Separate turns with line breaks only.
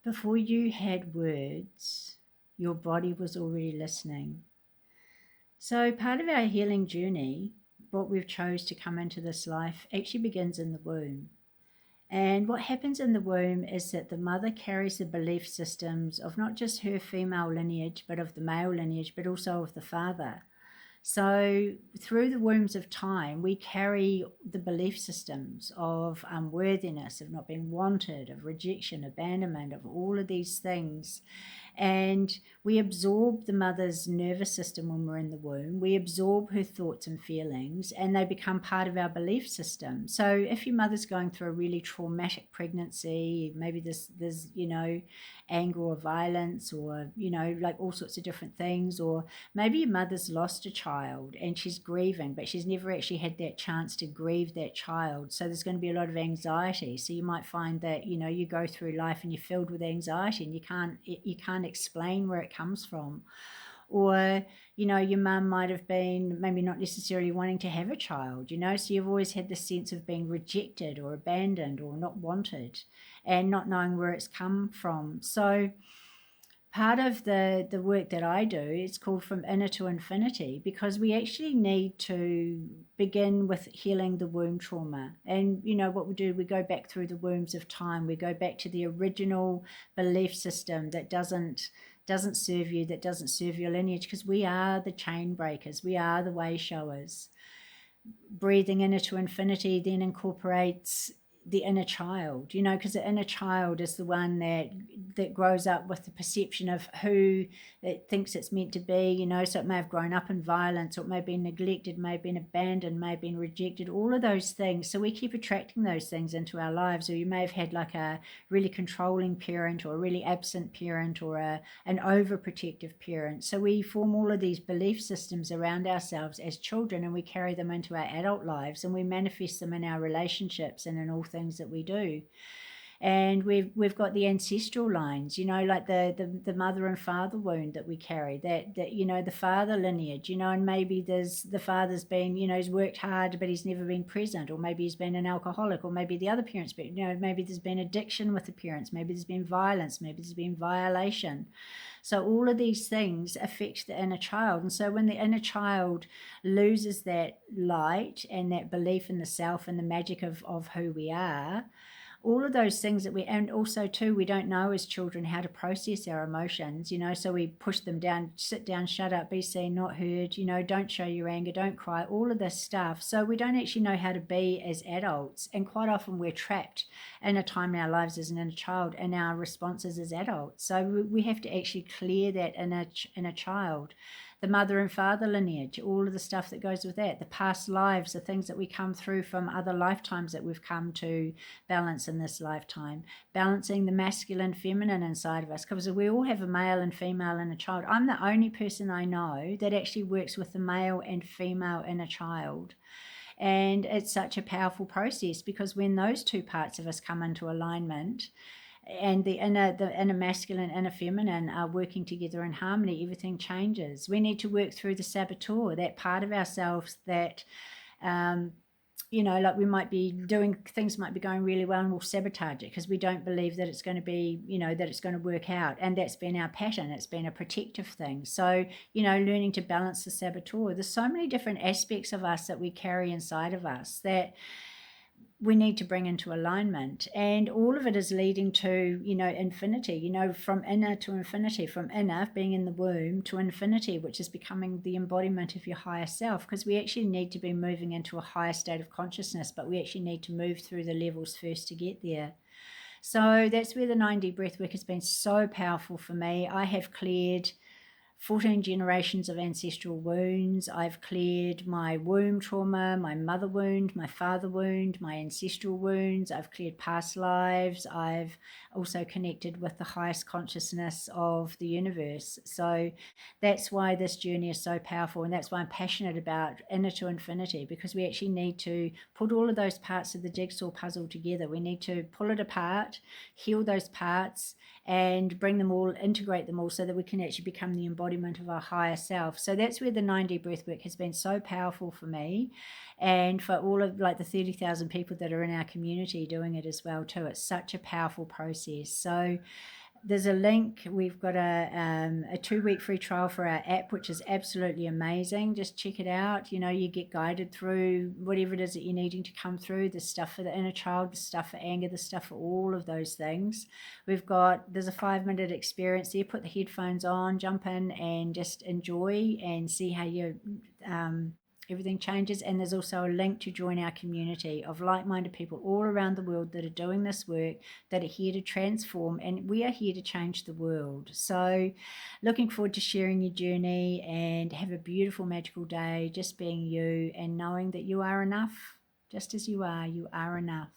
Before you had words, your body was already listening. So part of our healing journey, what we've chose to come into this life, actually begins in the womb. And what happens in the womb is that the mother carries the belief systems of not just her female lineage, but of the male lineage, but also of the father. So through the wombs of time, we carry the belief systems of unworthiness, of not being wanted, of rejection, abandonment, of all of these things. And we absorb the mother's nervous system when we're in the womb. We absorb her thoughts and feelings, and they become part of our belief system. So if your mother's going through a really traumatic pregnancy, maybe there's anger or violence, or like all sorts of different things, or maybe your mother's lost a child and she's grieving, but she's never actually had that chance to grieve that child. So there's going to be a lot of anxiety. So you might find that you go through life and you're filled with anxiety, and you can't explain where it comes from. Or your mum might have been maybe not necessarily wanting to have a child, so you've always had the sense of being rejected or abandoned or not wanted, and not knowing where it's come from. So part of the work that I do, it's called From Inner to Infinity, because we actually need to begin with healing the womb trauma. And what we do, we go back through the wombs of time. We go back to the original belief system that doesn't serve you, that doesn't serve your lineage, because we are the chain breakers, we are the way showers. Breathing inner to infinity then incorporates the inner child, because the inner child is the one that grows up with the perception of who it thinks it's meant to be, so it may have grown up in violence, or it may have been neglected, may have been abandoned, may have been rejected, all of those things. So we keep attracting those things into our lives. Or you may have had like a really controlling parent, or a really absent parent, or an overprotective parent. So we form all of these belief systems around ourselves as children, and we carry them into our adult lives, and we manifest them in our relationships and in all things that we do. And we've got the ancestral lines, like the mother and father wound that we carry, that the father lineage, and maybe the father's been, he's worked hard but he's never been present, or maybe he's been an alcoholic, or maybe the other parents, but maybe there's been addiction with the parents, maybe there's been violence, maybe there's been violation. So all of these things affect the inner child. And so when the inner child loses that light and that belief in the self and the magic of who we are, all of those things and also too, we don't know as children how to process our emotions, so we push them down, sit down, shut up, be seen, not heard, don't show your anger, don't cry, all of this stuff. So we don't actually know how to be as adults, and quite often we're trapped in a time in our lives as an inner child and our responses as adults. So we have to actually clear that inner child. The mother and father lineage, all of the stuff that goes with that, the past lives, the things that we come through from other lifetimes that we've come to balance in this lifetime, balancing the masculine, feminine inside of us, because we all have a male and female inner child. I'm the only person I know that actually works with the male and female inner child. And it's such a powerful process, because when those two parts of us come into alignment, and the inner masculine, inner feminine are working together in harmony, everything changes. We need to work through the saboteur, that part of ourselves that like we might be doing things, might be going really well, and we'll sabotage it because we don't believe that it's going to be, that it's going to work out. And that's been our pattern. It's been a protective thing. So, learning to balance the saboteur. There's so many different aspects of us that we carry inside of us that we need to bring into alignment, and all of it is leading to infinity, from inner to infinity, from inner being in the womb to infinity, which is becoming the embodiment of your higher self, because we actually need to be moving into a higher state of consciousness, but we actually need to move through the levels first to get there. So that's where the 9D breathwork has been so powerful for me. I have cleared 14 generations of ancestral wounds. I've cleared my womb trauma, my mother wound, my father wound, my ancestral wounds. I've cleared past lives. I've also connected with the highest consciousness of the universe. So that's why this journey is so powerful, and that's why I'm passionate about inner to infinity, because we actually need to put all of those parts of the jigsaw puzzle together. We need to pull it apart, heal those parts, and bring them all, integrate them all, so that we can actually become the embodiment of our higher self. So that's where the 9D breathwork has been so powerful for me, and for all of like the 30,000 people that are in our community doing it as well too. It's such a powerful process. So There's a link. We've got a 2-week free trial for our app, which is absolutely amazing. Just check it out. You know, you get guided through whatever it is that you're needing to come through, the stuff for the inner child, the stuff for anger, the stuff for all of those things. There's a 5-minute experience there. Put the headphones on, jump in and just enjoy and see how um, everything changes. And there's also a link to join our community of like-minded people all around the world that are doing this work, that are here to transform, and we are here to change the world. So looking forward to sharing your journey, and have a beautiful magical day just being you and knowing that you are enough. Just as you are enough.